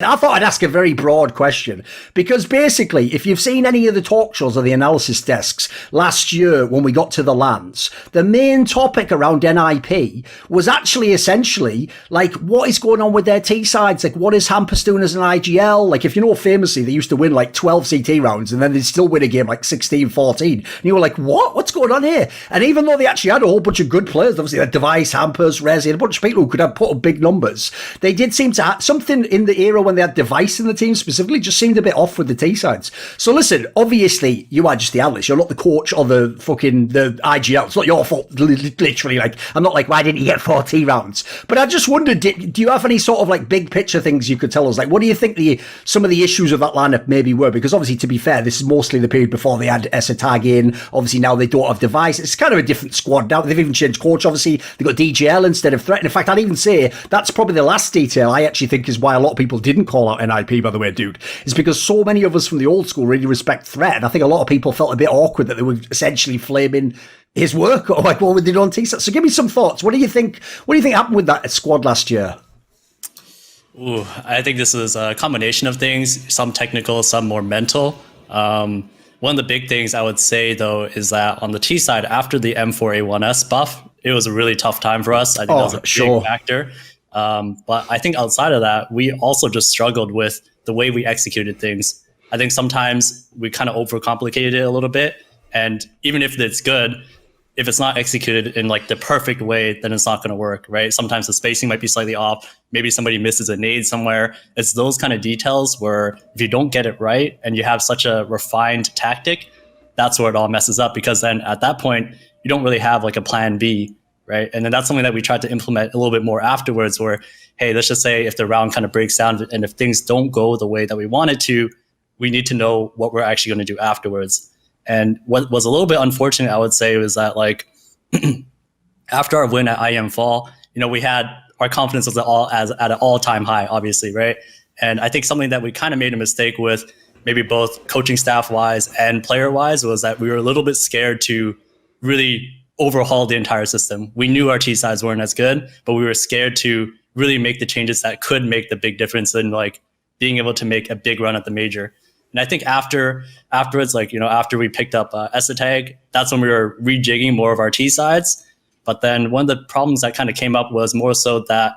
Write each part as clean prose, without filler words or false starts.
I thought I'd ask a very broad question because basically, if you've seen any of the talk shows or the analysis desks last year when we got to the lands, the main topic around NiP was actually essentially like what is going on with their T sides, like what is Hampus doing as an IGL? Like if you know, famously they used to win like 12 CT rounds and then they'd still win a game like 16-14. And you were like, what? What's going on here? And even though they actually had a whole bunch of good players, obviously had Device, Hampus, Rezi, and a bunch of people who could have put up big numbers, they did seem to have something in the era when they had Device in the team specifically just seemed a bit off with the T sides. So listen, obviously you are just the analyst. You're not the coach or the IGL. It's not your fault. Literally, like I'm not like, why didn't you get 4 rounds? But I just wondered, do you have any sort of like big picture things you could tell us? Like, what do you think some of the issues of that lineup maybe were? Because obviously, to be fair, this is mostly the period before they had Esatag in. Obviously now they don't have Device. It's kind of a different squad now. They've even changed coach. Obviously they got DGL instead of Threat. And in fact, I'd even say that's probably the last detail I actually think is why a lot of people didn't call out NiP, by the way, dude, is because so many of us from the old school really respect Threat. And I think a lot of people felt a bit awkward that they were essentially flaming his work or like what we did on T-Sat. So give me some thoughts. What do you think happened with that squad last year? Ooh, I think this is a combination of things, some technical, some more mental. One of the big things I would say, though, is that on the T side, after the M4A1S buff, it was a really tough time for us. I think that was a big factor. But I think outside of that, we also just struggled with the way we executed things. I think sometimes we kind of overcomplicated it a little bit. And even if it's good, if it's not executed in like the perfect way, then it's not going to work, right? Sometimes the spacing might be slightly off. Maybe somebody misses a nade somewhere. It's those kind of details where if you don't get it right and you have such a refined tactic, that's where it all messes up, because then at that point, you don't really have like a plan B, right? And then that's something that we tried to implement a little bit more afterwards where, hey, let's just say if the round kind of breaks down and if things don't go the way that we want it to, we need to know what we're actually going to do afterwards. And what was a little bit unfortunate, I would say, was that like after our win at IEM Fall, we had our confidence was at an all-time high, obviously, right? And I think something that we kind of made a mistake with, maybe both coaching staff-wise and player-wise, was that we were a little bit scared to really overhaul the entire system. We knew our T sides weren't as good, but we were scared to really make the changes that could make the big difference in like being able to make a big run at the major. And I think afterwards, like, after we picked up Esatag, that's when we were rejigging more of our T sides. But then one of the problems that kind of came up was more so that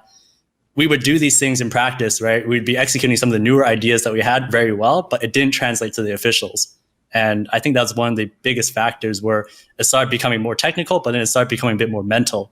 we would do these things in practice, right? We'd be executing some of the newer ideas that we had very well, but it didn't translate to the officials. And I think that's one of the biggest factors where it started becoming more technical, but then it started becoming a bit more mental.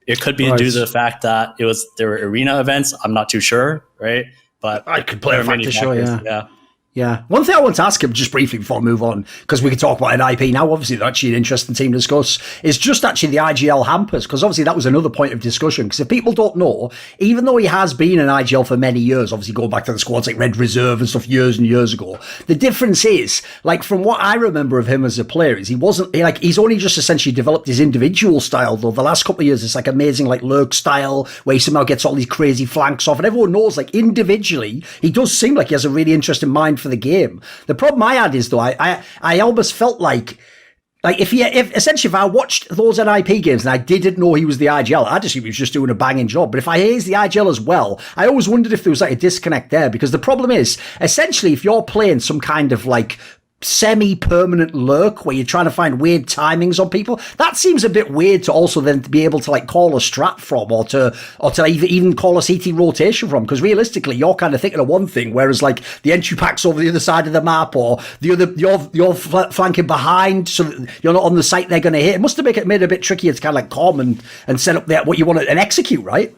It could be due to the fact that there were arena events. I'm not too sure, right? But I could play a factor, sure, yeah. Yeah. One thing I want to ask him just briefly before I move on, because we can talk about NiP now, obviously they're actually an interesting team to discuss, is just actually the IGL Hampus, because obviously that was another point of discussion, because if people don't know, even though he has been an IGL for many years, obviously going back to the squads like Red Reserve and stuff years and years ago, the difference is, like from what I remember of him as a player, is he's only just essentially developed his individual style, though the last couple of years it's like amazing like lurk style, where he somehow gets all these crazy flanks off, and everyone knows like individually, he does seem like he has a really interesting mind for the game. The problem I had is though, I almost felt like if I watched those NiP games and I didn't know he was the IGL, I just think he was just doing a banging job. But if I hear he's the IGL as well, I always wondered if there was like a disconnect there, because the problem is essentially if you're playing some kind of like semi-permanent lurk where you're trying to find weird timings on people, that seems a bit weird to also then be able to like call a strat from or to even call a CT rotation from, because realistically you're kind of thinking of one thing, whereas like the entry pack's over the other side of the map or the other you're flanking behind so that you're not on the site they're going to hit. It must have made it a bit trickier to kind of like calm and set up what you want to and execute, right?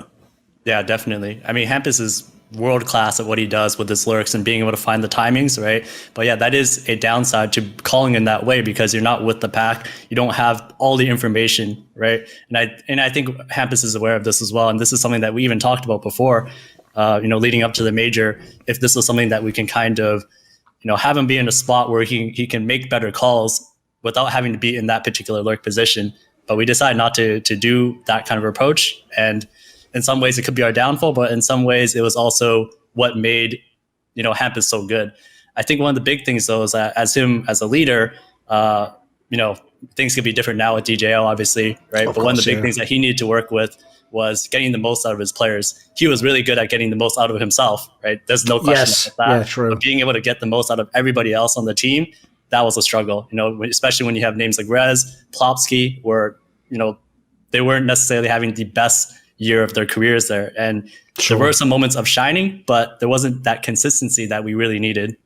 Yeah, definitely. I mean, Hampus is world class at what he does with his lurks and being able to find the timings, right? But yeah, that is a downside to calling in that way, because you're not with the pack. You don't have all the information, right? And I think Hampus is aware of this as well. And this is something that we even talked about before, leading up to the major. If this is something that we can kind of, have him be in a spot where he can make better calls without having to be in that particular lurk position. But we decided not to do that kind of approach. And in some ways it could be our downfall, but in some ways it was also what made, Hampus so good. I think one of the big things though is that as a leader, things could be different now with DJO, obviously, right? But one of the big things that he needed to work with was getting the most out of his players. He was really good at getting the most out of himself, right? There's no question about that. Yeah, true. But being able to get the most out of everybody else on the team, that was a struggle, especially when you have names like Rez, Plopsky, where, they weren't necessarily having the best year of their careers there. And there were some moments of shining, but there wasn't that consistency that we really needed.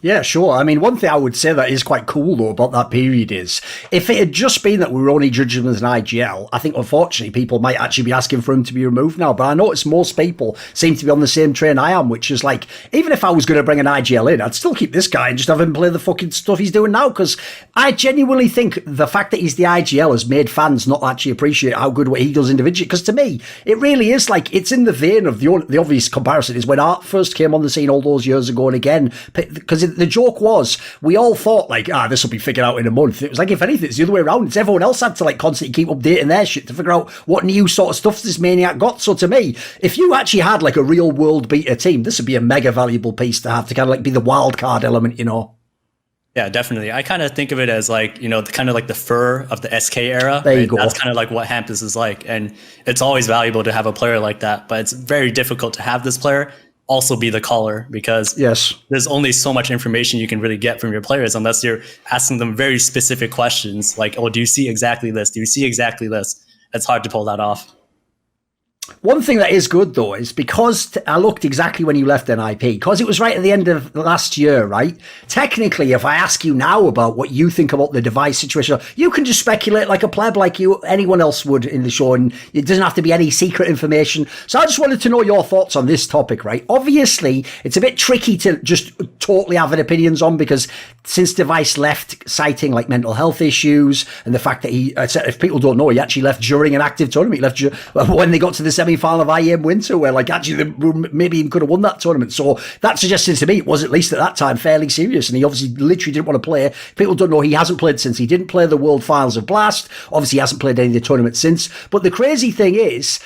Yeah, sure. I mean, one thing I would say that is quite cool, though, about that period is, if it had just been that we were only judging him as an IGL, I think, unfortunately, people might actually be asking for him to be removed now. But I notice most people seem to be on the same train I am, which is like, even if I was going to bring an IGL in, I'd still keep this guy and just have him play the fucking stuff he's doing now, because I genuinely think the fact that he's the IGL has made fans not actually appreciate how good what he does individually. Because to me, it really is like, it's in the vein of the obvious comparison is when Art first came on the scene all those years ago, and again, because the joke was, we all thought like, this will be figured out in a month. It was like, if anything, it's the other way around. It's everyone else had to like constantly keep updating their shit to figure out what new sort of stuff this maniac got. So to me, if you actually had like a real world beta team, this would be a mega valuable piece to have to kind of like be the wild card element, Yeah, definitely. I kind of think of it as like, kind of like the fur of the SK era. There you go. That's kind of like what Hampus is like. And it's always valuable to have a player like that, but it's very difficult to have this player also be the caller, because there's only so much information you can really get from your players unless you're asking them very specific questions like, oh, do you see exactly this? Do you see exactly this? It's hard to pull that off. One thing that is good, though, is because I looked exactly when you left NiP, because it was right at the end of last year, right? Technically, if I ask you now about what you think about the device situation, you can just speculate like a pleb, like anyone else would in the show, and it doesn't have to be any secret information. So I just wanted to know your thoughts on this topic, right? Obviously, it's a bit tricky to just totally have an opinions on, because since device left, citing like mental health issues and the fact that if people don't know, he actually left during an active tournament. He left when they got to the semi-final of IEM Winter, where like actually maybe he could have won that tournament. So that suggested to me it was, at least at that time, fairly serious, and he obviously literally didn't want to play. People don't know he hasn't played since. He didn't play the World Finals of Blast. Obviously he hasn't played any of the tournaments since. But the crazy thing is,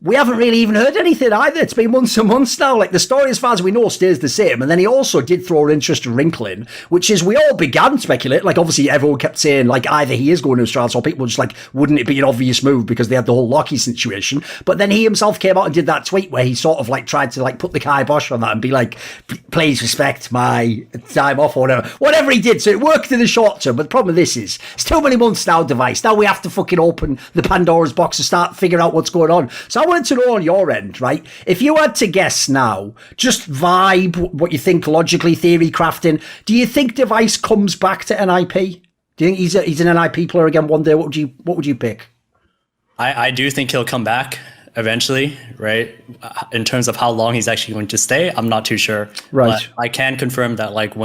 we haven't really even heard anything either. It's been months and months now. Like, the story, as far as we know, stays the same. And then he also did throw an interesting wrinkle in, which is, we all began to speculate. Like, obviously, everyone kept saying, like, either he is going to Australia, or people just like, wouldn't it be an obvious move because they had the whole Lockie situation? But then he himself came out and did that tweet where he sort of like tried to like put the kibosh on that and be like, please respect my time off or whatever. Whatever he did. So it worked in the short term. But the problem with this is, it's too many months now, device. Now we have to fucking open the Pandora's box and start figuring out what's going on. So I wanted to know on your end, right? If you had to guess now, just vibe, what you think logically, theory crafting, do you think device comes back to NiP? Do you think he's an NiP player again one day? What would you pick? I do think he'll come back eventually, right? In terms of how long he's actually going to stay, I'm not too sure. Right. But I can confirm that like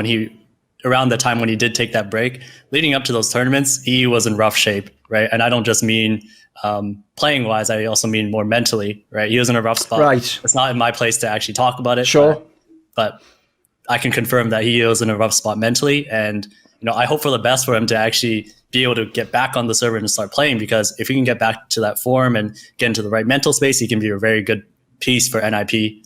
around the time when he did take that break, leading up to those tournaments, he was in rough shape, right? And I don't just mean playing wise, I also mean more mentally, right? He was in a rough spot. Right. It's not in my place to actually talk about it. Sure. But I can confirm that he was in a rough spot mentally, and I hope for the best for him to actually be able to get back on the server and start playing, because if he can get back to that form and get into the right mental space, he can be a very good piece for NiP.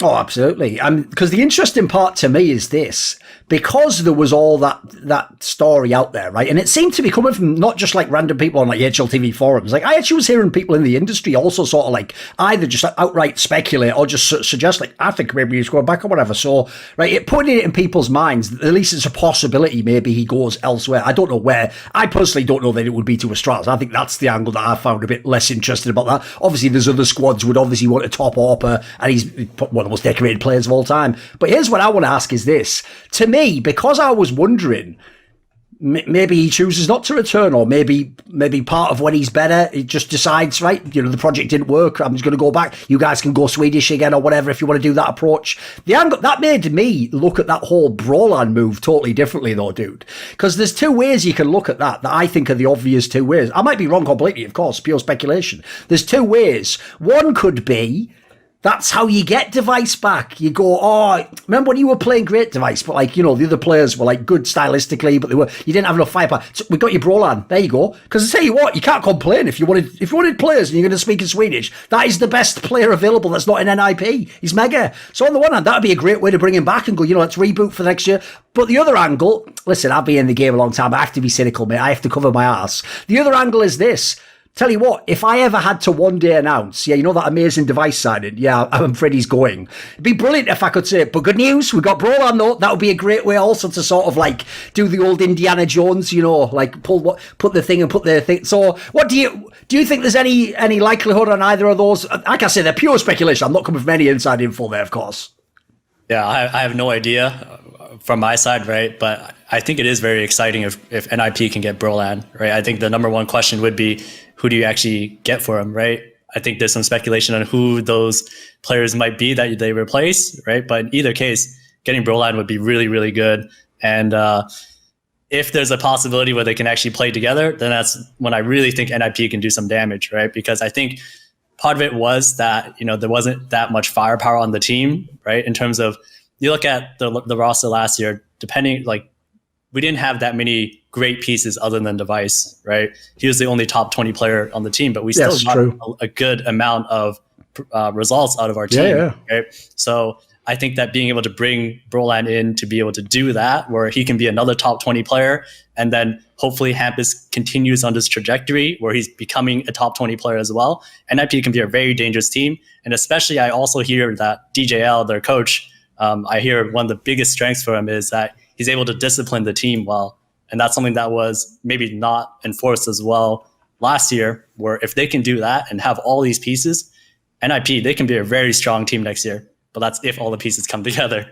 Oh, absolutely. Because the interesting part to me is this, because there was all that story out there, right? And it seemed to be coming from not just like random people on like HLTV forums. Like, I actually was hearing people in the industry also sort of like either just outright speculate or just suggest like, I think maybe he's going back or whatever. So, right, it putting it in people's minds, at least it's a possibility maybe he goes elsewhere. I don't know where. I personally don't know that it would be to Astralis. I think that's the angle that I found a bit less interested about that. Obviously, there's other squads would obviously want to top AWPer, and he's one of the most decorated players of all time. But here's what I want to ask is this. To me, because I was wondering, maybe he chooses not to return, or maybe part of when he's better, he just decides, right, the project didn't work, I'm just going to go back, you guys can go Swedish again or whatever if you want to do that approach. The angle that made me look at that whole Brawlan move totally differently though, dude, because there's two ways you can look at that I think are the obvious two ways. I might be wrong completely, of course, pure speculation. There's two ways. One could be That's how you get Device back. You go, oh, remember when you were playing great, Device, but like, you know, the other players were like good stylistically, but you didn't have enough firepower. So we got your Brolan. There you go. Because I tell you what, you can't complain if you wanted players and you're going to speak in Swedish. That is the best player available that's not in NiP. He's mega. So on the one hand, that would be a great way to bring him back and go, you know, let's reboot for next year. But the other angle, listen, I've been in the game a long time. I have to be cynical, mate. I have to cover my ass. The other angle is this. Tell you what, if I ever had to one day announce, yeah, you know that amazing Device signing? Yeah, I'm afraid he's going. It'd be brilliant if I could say it. But good news, we got Brolan though. That would be a great way also to sort of like do the old Indiana Jones, you know, like put the thing and put the thing. So what do you think there's any likelihood on either of those? Like I say, they're pure speculation. I'm not coming from any inside info there, of course. Yeah, I have no idea from my side, right? But I think it is very exciting if NiP can get Brolan, right? I think the number one question would be, who do you actually get for him, right? I think there's some speculation on who those players might be that they replace, right? But in either case, getting Brolan would be really, really good. And if there's a possibility where they can actually play together, then that's when I really think NiP can do some damage, right? Because I think part of it was that, you know, there wasn't that much firepower on the team, right? In terms of, you look at the roster last year, depending, like, we didn't have that many great pieces other than Device, right? He was the only top 20 player on the team, but we still got a good amount of results out of our team, right? So I think that being able to bring Brolan in to be able to do that, where he can be another top 20 player, and then hopefully Hampus continues on this trajectory where he's becoming a top 20 player as well. NiP can be a very dangerous team. And especially I also hear that DJL, their coach, I hear one of the biggest strengths for him is that he's able to discipline the team well. And that's something that was maybe not enforced as well last year, where if they can do that and have all these pieces, NiP, they can be a very strong team next year. But that's if all the pieces come together.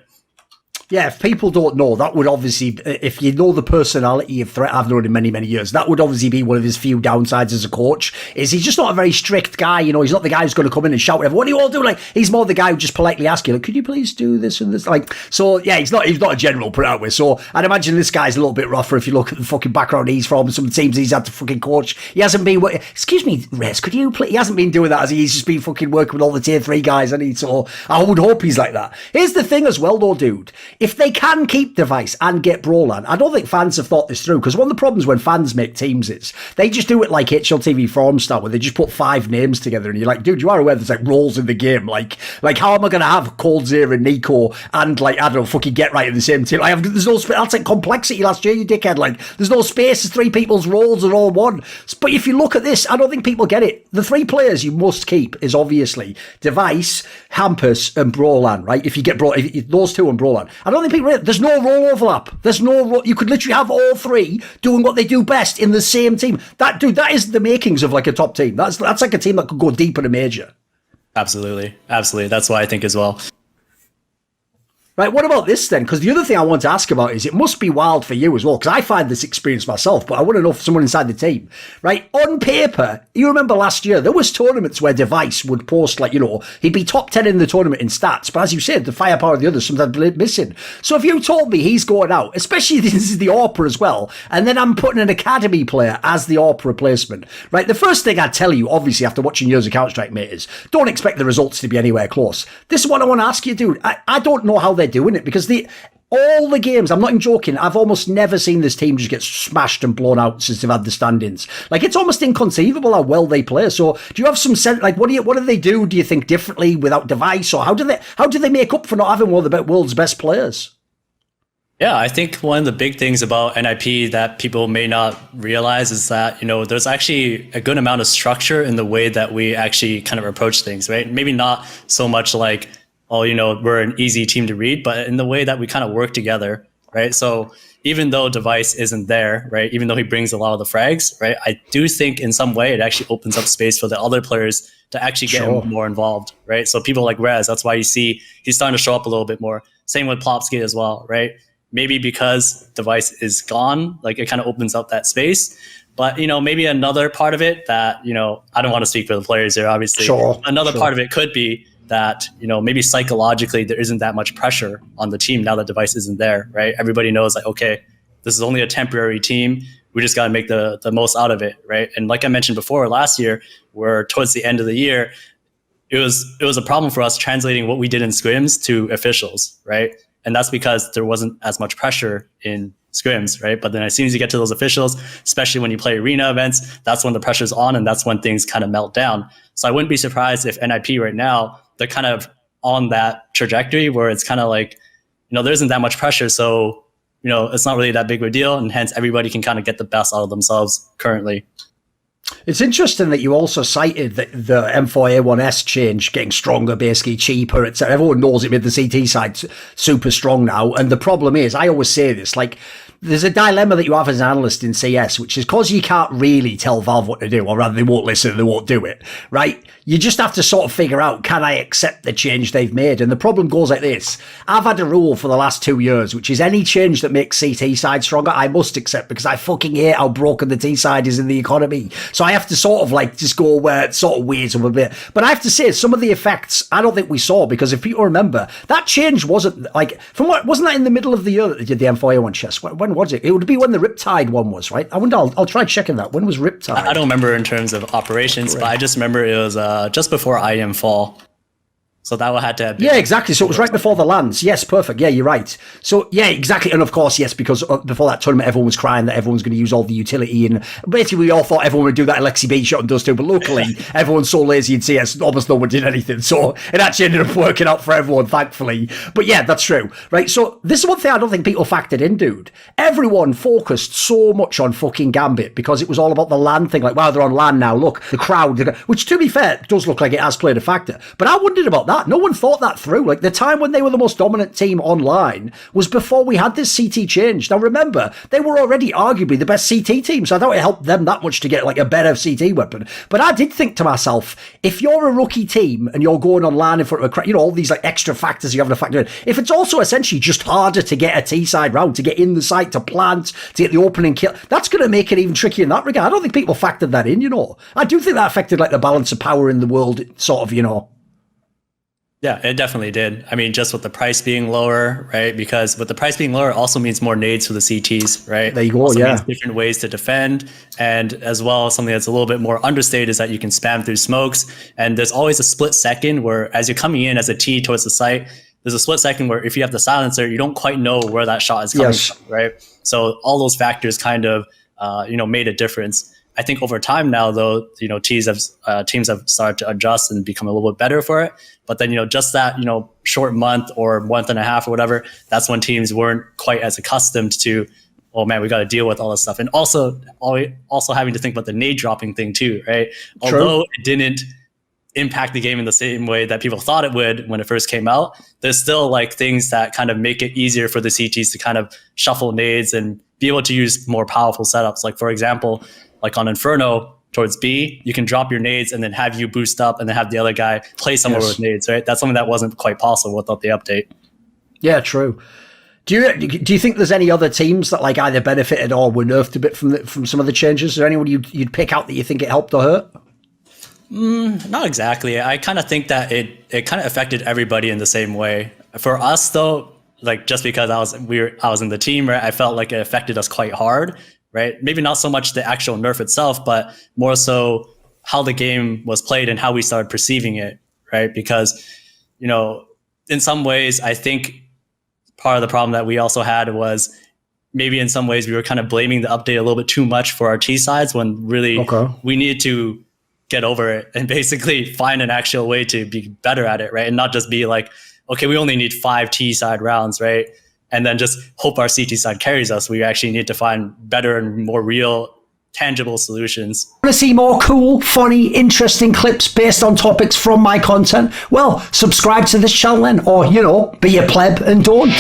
Yeah, if people don't know, that would obviously, if you know the personality of Threat, I've known him many, many years, that would obviously be one of his few downsides as a coach, is he's just not a very strict guy, you know, he's not the guy who's going to come in and shout whatever, what do you all do? Like, he's more the guy who just politely asks you, like, could you please do this and this? Like, so, yeah, he's not a general, put it out with. So, I'd imagine this guy's a little bit rougher if you look at the fucking background he's from, some teams he's had to fucking coach. He hasn't been, excuse me, Rez, could you please, he hasn't been doing that, as he's just been fucking working with all the tier 3 guys, and so I would hope he's like that. Here's the thing as well, though, dude, if they can keep Device and get Brolan, I don't think fans have thought this through, because one of the problems when fans make teams is they just do it like HLTV forum style, where they just put 5 names together and you're like, dude, you are aware there's like roles in the game, like how am I going to have Cold Zero and Nico and like, I don't know, fucking Get Right in the same team? There's no space. That's like complexity last year, you dickhead. Like, there's no space, there's 3 people's roles are all one. But if you look at this, I don't think people get it. The 3 players you must keep is obviously Device, Hampus and Brolan, right? If you get those 2 and Brolan, I don't think people, there's no role overlap. There's no, you could literally have all 3 doing what they do best in the same team. That is the makings of like a top team. That's like a team that could go deep in a major. Absolutely. That's what I think as well. Right, what about this then? Because the other thing I want to ask about is, it must be wild for you as well, because I find this experience myself, but I want to know for someone inside the team. Right, on paper, you remember last year, there was tournaments where Device would post, like, you know, he'd be top 10 in the tournament in stats, but as you said, the firepower of the others sometimes missing. So if you told me he's going out, especially this is the AWP as well, and then I'm putting an academy player as the AWP replacement, right, the first thing I'd tell you, obviously after watching years of Counter-Strike, mate, is don't expect the results to be anywhere close. This is what I want to ask you, dude. I don't know how they're doing it, because all the games, I'm not even joking, I've almost never seen this team just get smashed and blown out since they've had the stand-ins. Like, it's almost inconceivable how well they play. So do you have some sense, like, what do they do you think differently without Device, or how do they make up for not having one of the world's best players? Yeah, I think one of the big things about NiP that people may not realize is that, you know, there's actually a good amount of structure in the way that we actually kind of approach things, right? Maybe not so much like, oh, you know, we're an easy team to read, but in the way that we kind of work together, right? So even though Device isn't there, right, even though he brings a lot of the frags, right, I do think in some way it actually opens up space for the other players to actually get more involved, right? So people like Rez, that's why you see he's starting to show up a little bit more. Same with Plopsky as well, right? Maybe because Device is gone, like it kind of opens up that space. But, you know, maybe another part of it that, you know, I don't want to speak for the players here, obviously. Another part of it could be that, you know, maybe psychologically there isn't that much pressure on the team now that Device isn't there, right? Everybody knows, like, okay, this is only a temporary team. We just got to make the most out of it, right? And like I mentioned before, last year, where towards the end of the year, it was a problem for us translating what we did in scrims to officials, right? And that's because there wasn't as much pressure in scrims, right? But then as soon as you get to those officials, especially when you play arena events, that's when the pressure's on and that's when things kind of melt down. So I wouldn't be surprised if NiP right now, they're kind of on that trajectory where it's kind of like, there isn't that much pressure. So, it's not really that big of a deal. And hence everybody can kind of get the best out of themselves currently. It's interesting that you also cited the M4A1S change getting stronger, basically cheaper, etc. Everyone knows it made the CT side super strong now. And the problem is, I always say this, like, there's a dilemma that you have as an analyst in CS, which is because you can't really tell Valve what to do, or rather they won't listen, they won't do it, right? You just have to sort of figure out, can I accept the change they've made? And the problem goes like this. I've had a rule for the last 2 years, which is any change that makes CT side stronger, I must accept, because I fucking hate how broken the T side is in the economy. So I have to sort of like just go where it sort of weighs them a bit. But I have to say, some of the effects, I don't think we saw, because if people remember, that change wasn't like, wasn't that in the middle of the year that they did the M4A1 chess? When was it? It would be when the Riptide one was, right? I wonder, I'll try checking that. When was Riptide? I don't remember in terms of operations, but I just remember it was just before IM Fall. So that would have to have. Yeah, exactly. So it was right before the lands. Yes, perfect. Yeah, you're right. So yeah, exactly. And of course, yes, because before that tournament, everyone was crying that everyone's going to use all the utility. And basically, we all thought everyone would do that in Lacy B shot and does too. But locally, everyone's so lazy in CS, almost no one did anything. So it actually ended up working out for everyone, thankfully. But yeah, that's true. Right. So this is one thing I don't think people factored in, dude. Everyone focused so much on fucking Gambit because it was all about the land thing. Like, wow, they're on land now. Look, the crowd, which to be fair, does look like it has played a factor. But I wondered about that. No one thought that through. Like, the time when they were the most dominant team online was before we had this CT change. Now remember, they were already arguably the best CT team, so I thought it helped them that much to get like a better CT weapon. But I did think to myself, if you're a rookie team and you're going online in front of a crowd, all these like extra factors you have to factor in, if it's also essentially just harder to get a T side round, to get in the site, to plant, to get the opening kill, that's going to make it even trickier in that regard. I don't think people factored that in, I do think that affected like the balance of power in the world, sort of, Yeah, it definitely did. I mean, just with the price being lower, right? Because with the price being lower, it also means more nades for the CTs, right? There you go, also yeah. means different ways to defend. And as well, something that's a little bit more understated is that you can spam through smokes. And there's always a split second where as you're coming in as a T towards the site, there's a split second where if you have the silencer, you don't quite know where that shot is coming from, right? So all those factors kind of, made a difference. I think over time now, though, teams have started to adjust and become a little bit better for it. But then, just that, short month or month and a half or whatever, that's when teams weren't quite as accustomed to, oh man, we got to deal with all this stuff. And also having to think about the nade dropping thing too, right? True. Although it didn't impact the game in the same way that people thought it would when it first came out, there's still like things that kind of make it easier for the CTs to kind of shuffle nades and be able to use more powerful setups. Like, for example, like on Inferno towards B, you can drop your nades and then have you boost up and then have the other guy play somewhere with nades, right? That's something that wasn't quite possible without the update. Yeah, true. Do you think there's any other teams that like either benefited or were nerfed a bit from some of the changes? Is there anyone you'd pick out that you think it helped or hurt? Not exactly. I kind of think that it kind of affected everybody in the same way. For us though, like just because I was in the team, right? I felt like it affected us quite hard. Right? Maybe not so much the actual nerf itself, but more so how the game was played and how we started perceiving it, right? Because, in some ways, I think part of the problem that we also had was maybe in some ways we were kind of blaming the update a little bit too much for our T sides when really we needed to get over it and basically find an actual way to be better at it, right? And not just be like, okay, we only need 5 T side rounds, right? And then just hope our CT side carries us. We actually need to find better and more real, tangible solutions. Want to see more cool, funny, interesting clips based on topics from my content? Well, subscribe to this channel then, or, be a pleb and don't.